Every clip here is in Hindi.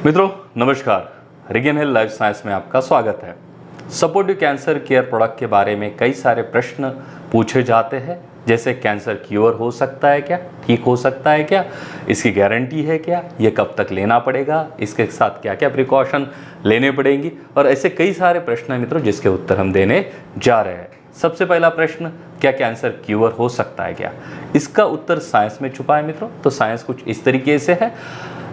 मित्रों नमस्कार, रिगन हेल्थ लाइफ साइंस में आपका स्वागत है। सपोर्टिव कैंसर केयर प्रोडक्ट के बारे में कई सारे प्रश्न पूछे जाते हैं, जैसे कैंसर क्योर हो सकता है क्या, ठीक हो सकता है क्या, इसकी गारंटी है क्या, ये कब तक लेना पड़ेगा, इसके साथ क्या क्या प्रिकॉशन लेने पड़ेंगी, और ऐसे कई सारे प्रश्न हैं मित्रों जिसके उत्तर हम देने जा रहे हैं। सबसे पहला प्रश्न, क्या कैंसर क्योर हो सकता है क्या? इसका उत्तर साइंस में छुपा है मित्रों। तो साइंस कुछ इस तरीके से है।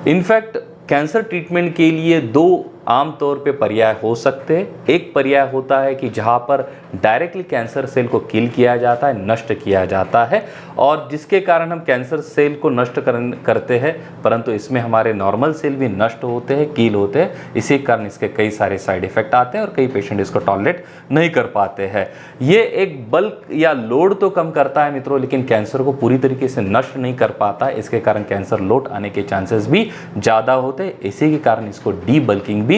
इनफैक्ट कैंसर ट्रीटमेंट के लिए दो आमतौर पे पर्याय हो सकते हैं। एक पर्याय होता है कि जहाँ पर डायरेक्टली कैंसर सेल को किल किया जाता है, नष्ट किया जाता है, और जिसके कारण हम कैंसर सेल को नष्ट करते हैं, परंतु इसमें हमारे नॉर्मल सेल भी नष्ट होते हैं, किल होते हैं। इसी कारण इसके कई सारे साइड इफेक्ट आते हैं और कई पेशेंट इसको टॉलरेट नहीं कर पाते हैं। ये एक बल्क या लोड तो कम करता है मित्रों, लेकिन कैंसर को पूरी तरीके से नष्ट नहीं कर पाता। इसके कारण कैंसर लोड आने के चांसेस भी ज़्यादा होते हैं। इसी के कारण इसको डी बल्किंग भी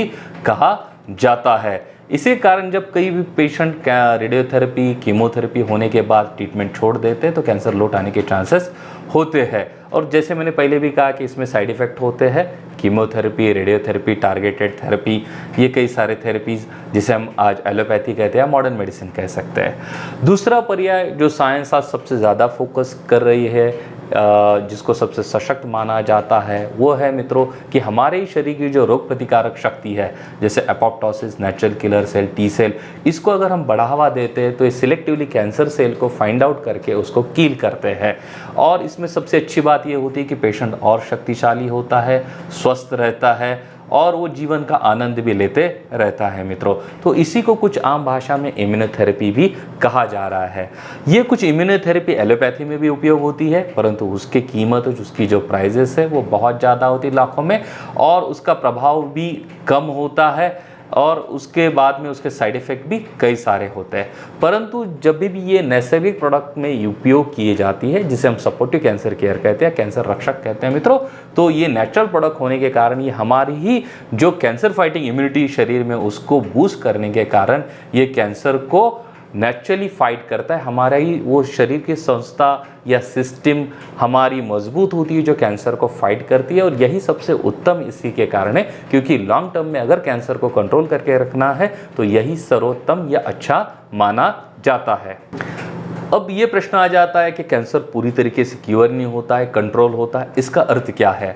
कहा जाता है। इसी कारण जब कई भी पेशेंट रेडियोथेरेपी, कीमोथेरेपी होने के बाद ट्रीटमेंट छोड़ देते हैं तो कैंसर लौट आने के चांसेस होते हैं। और जैसे मैंने पहले भी कहा कि इसमें साइड इफ़ेक्ट होते हैं, कीमोथेरेपी, रेडियोथेरेपी, टारगेटेड थेरेपी, ये कई सारे थेरेपीज़ जिसे हम आज एलोपैथी कहते हैं, मॉडर्न मेडिसिन कह सकते हैं। दूसरा पर्याय जो साइंस आज सबसे ज़्यादा फोकस कर रही है, जिसको सबसे सशक्त माना जाता है, वो है मित्रों कि हमारे शरीर की जो रोग प्रतिकारक शक्ति है, जैसे apoptosis, natural killer cell, T cell, इसको अगर हम बढ़ावा देते हैं तो ये सिलेक्टिवली कैंसर सेल को फाइंड आउट करके उसको किल करते हैं। और इसमें सबसे अच्छी बात ये होती है कि पेशेंट और शक्तिशाली होता है, स्वस्थ रहता है और वो जीवन का आनंद भी लेते रहता है मित्रों। तो इसी को कुछ आम भाषा में इम्यूनोथेरेपी भी कहा जा रहा है। ये कुछ इम्यूनोथेरेपी एलोपैथी में भी उपयोग होती है, परंतु उसकी कीमत, उसकी जो प्राइजेस है वो बहुत ज़्यादा होती है, लाखों में, और उसका प्रभाव भी कम होता है, और उसके बाद में उसके साइड इफ़ेक्ट भी कई सारे होते हैं। परंतु जब भी ये नैसर्गिक प्रोडक्ट में उपयोग किए जाती है, जिसे हम सपोर्टिव कैंसर केयर कहते हैं, कैंसर रक्षक कहते हैं मित्रों, तो ये नेचुरल प्रोडक्ट होने के कारण ये हमारी ही जो कैंसर फाइटिंग इम्यूनिटी शरीर में उसको बूस्ट करने के कारण ये कैंसर को नेचुरली फाइट करता है। हमारा ही वो शरीर की संस्था या सिस्टम हमारी मजबूत होती है जो कैंसर को फाइट करती है, और यही सबसे उत्तम इसी के कारण है, क्योंकि लॉन्ग टर्म में अगर कैंसर को कंट्रोल करके रखना है तो यही सर्वोत्तम या अच्छा माना जाता है। अब ये प्रश्न आ जाता है कि कैंसर पूरी तरीके से क्योर नहीं होता है, कंट्रोल होता है, इसका अर्थ क्या है?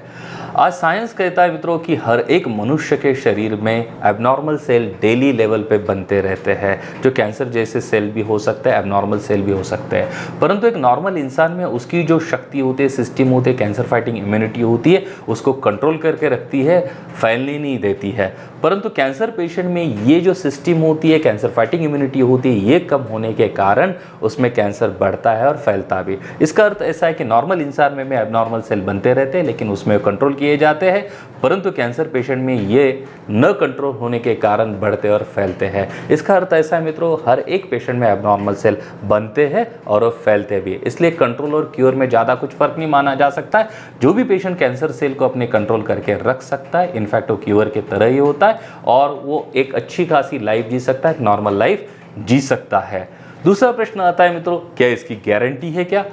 आज साइंस कहता है मित्रों कि हर एक मनुष्य के शरीर में एबनॉर्मल सेल डेली लेवल पे बनते रहते हैं, जो कैंसर जैसे सेल भी हो सकते हैं, एबनॉर्मल सेल भी हो सकते हैं। परंतु एक नॉर्मल इंसान में उसकी जो शक्ति होती है, सिस्टम होती है, कैंसर फाइटिंग इम्यूनिटी होती है, उसको कंट्रोल करके रखती है, फैलने नहीं देती है। परंतु कैंसर पेशेंट में ये जो सिस्टम होती है, कैंसर फाइटिंग इम्यूनिटी होती है, ये कम होने के कारण उसमें कैंसर बढ़ता है और फैलता भी। इसका अर्थ ऐसा है कि नॉर्मल इंसान में एबनॉर्मल सेल बनते रहते हैं, लेकिन उसमें कंट्रोल किए जाते हैं, परंतु कैंसर पेशेंट में ये न कंट्रोल होने के कारण बढ़ते और फैलते हैं। इसका अर्थ ऐसा है मित्रों, हर एक पेशेंट में एबनॉर्मल सेल बनते हैं और फैलते भी, इसलिए कंट्रोल और क्योर में ज़्यादा कुछ फर्क नहीं माना जा सकता है। जो भी पेशेंट कैंसर सेल को अपने कंट्रोल करके रख सकता है, इनफैक्ट वो क्योर के तरह ही होता है, और वो एक अच्छी खासी लाइफ जी सकता है, नॉर्मल लाइफ जी सकता है। दूसरा प्रश्न आता है मित्रों, क्या इसकी गारंटी है क्या?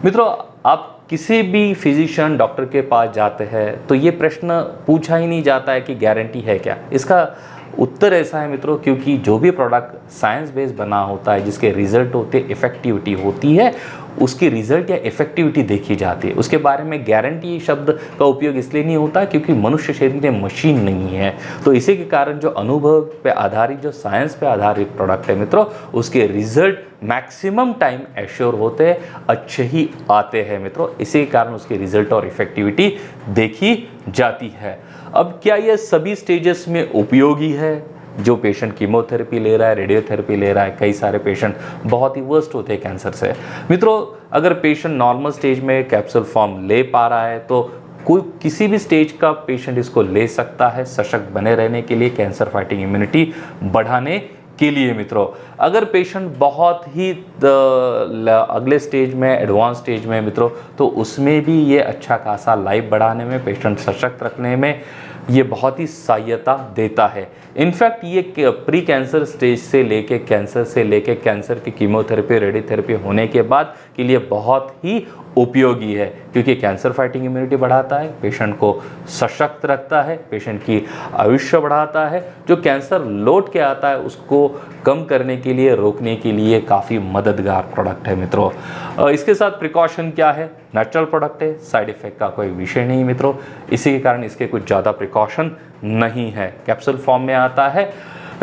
मित्रों, आप किसी भी फिजिशियन, डॉक्टर के पास जाते हैं तो ये प्रश्न पूछा ही नहीं जाता है कि गारंटी है क्या। इसका उत्तर ऐसा है मित्रों, क्योंकि जो भी प्रोडक्ट साइंस बेस्ड बना होता है, जिसके रिजल्ट होते, इफेक्टिविटी होती है, उसकी रिजल्ट या इफेक्टिविटी देखी जाती है। उसके बारे में गारंटी शब्द का उपयोग इसलिए नहीं होता क्योंकि मनुष्य शरीर में मशीन नहीं है। तो इसी के कारण जो अनुभव पे आधारित, जो साइंस पे आधारित प्रोडक्ट है मित्रों, उसके रिजल्ट मैक्सिमम टाइम एश्योर होते हैं, अच्छे ही आते हैं मित्रों। इसी के कारण उसके रिजल्ट और इफेक्टिविटी देखी जाती है। अब क्या यह सभी स्टेजेस में उपयोगी है? जो पेशेंट कीमोथेरेपी ले रहा है, रेडियोथेरेपी ले रहा है, कई सारे पेशेंट बहुत ही वर्स्ट होते हैं कैंसर से मित्रों। अगर पेशेंट नॉर्मल स्टेज में कैप्सूल फॉर्म ले पा रहा है तो कोई किसी भी स्टेज का पेशेंट इसको ले सकता है, सशक्त बने रहने के लिए, कैंसर फाइटिंग इम्यूनिटी बढ़ाने के लिए मित्रों। अगर पेशेंट बहुत ही अगले स्टेज में, एडवांस स्टेज में मित्रों, तो उसमें भी ये अच्छा खासा लाइफ बढ़ाने में, पेशेंट सशक्त रखने में, ये बहुत ही सहायता देता है। इनफैक्ट ये प्री कैंसर स्टेज से लेके कैंसर की कीमोथेरेपी, रेडियोथेरेपी होने के बाद के लिए बहुत ही उपयोगी है, क्योंकि कैंसर फाइटिंग इम्यूनिटी बढ़ाता है, पेशेंट को सशक्त रखता है, पेशेंट की आयुष्य बढ़ाता है। जो कैंसर लौट के आता है उसको कम करने के लिए, रोकने के लिए काफ़ी मददगार प्रोडक्ट है मित्रों। इसके साथ प्रिकॉशन क्या है? नेचुरल प्रोडक्ट है, साइड इफेक्ट का कोई विषय नहीं मित्रों, इसी के कारण इसके कुछ ज़्यादा प्रिकॉशन नहीं है। कैप्सूल फॉर्म में आता है।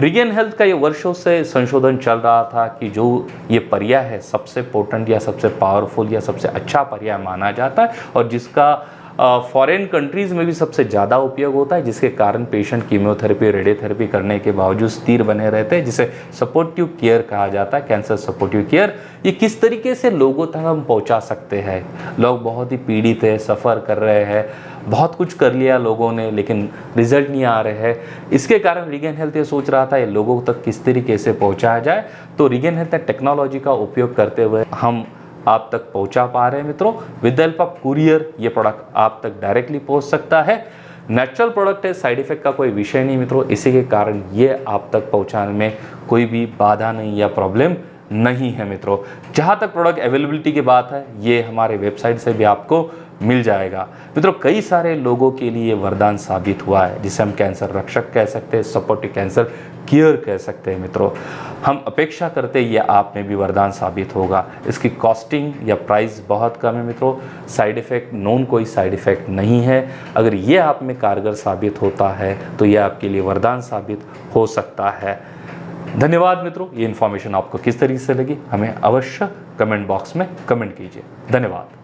रिगेन हेल्थ का ये वर्षों से संशोधन चल रहा था कि जो ये पर्याय है सबसे पोटेंट या सबसे पावरफुल या सबसे अच्छा पर्याय माना जाता है, और जिसका फॉरेन कंट्रीज़ में भी सबसे ज़्यादा उपयोग होता है, जिसके कारण पेशेंट कीमोथेरेपी, रेडियोथेरेपी करने के बावजूद स्थिर बने रहते हैं, जिसे सपोर्टिव केयर कहा जाता है, कैंसर सपोर्टिव केयर। ये किस तरीके से लोगों तक हम पहुंचा सकते हैं? लोग बहुत ही पीड़ित है, सफ़र कर रहे हैं, बहुत कुछ कर लिया लोगों ने लेकिन रिजल्ट नहीं आ रहे हैं। इसके कारण रिगेन हेल्थ ये सोच रहा था ये लोगों तक किस तरीके से पहुँचाया जाए। तो रिगेन हेल्थ टेक्नोलॉजी का उपयोग करते हुए हम आप तक पहुंचा पा रहे हैं मित्रों। With the help of courier ये प्रोडक्ट आप तक डायरेक्टली पहुंच सकता है। नेचुरल प्रोडक्ट है, साइड इफेक्ट का कोई विषय नहीं मित्रों, इसी के कारण ये आप तक पहुंचाने में कोई भी बाधा नहीं या प्रॉब्लम नहीं है मित्रों। जहाँ तक प्रोडक्ट अवेलेबिलिटी की बात है, ये हमारे वेबसाइट से भी आपको मिल जाएगा मित्रों। कई सारे लोगों के लिए वरदान साबित हुआ है, जिसे हम कैंसर रक्षक कह सकते हैं, सपोर्टिव कैंसर केयर कह सकते हैं मित्रों। हम अपेक्षा करते हैं ये आप में भी वरदान साबित होगा। इसकी कॉस्टिंग या प्राइस बहुत कम है मित्रों। साइड इफ़ेक्ट नोन कोई साइड इफ़ेक्ट नहीं है। अगर ये आप में कारगर साबित होता है तो ये आपके लिए वरदान साबित हो सकता है। धन्यवाद मित्रों। ये इन्फॉर्मेशन आपको किस तरीके से लगी हमें अवश्य कमेंट बॉक्स में कमेंट कीजिए। धन्यवाद।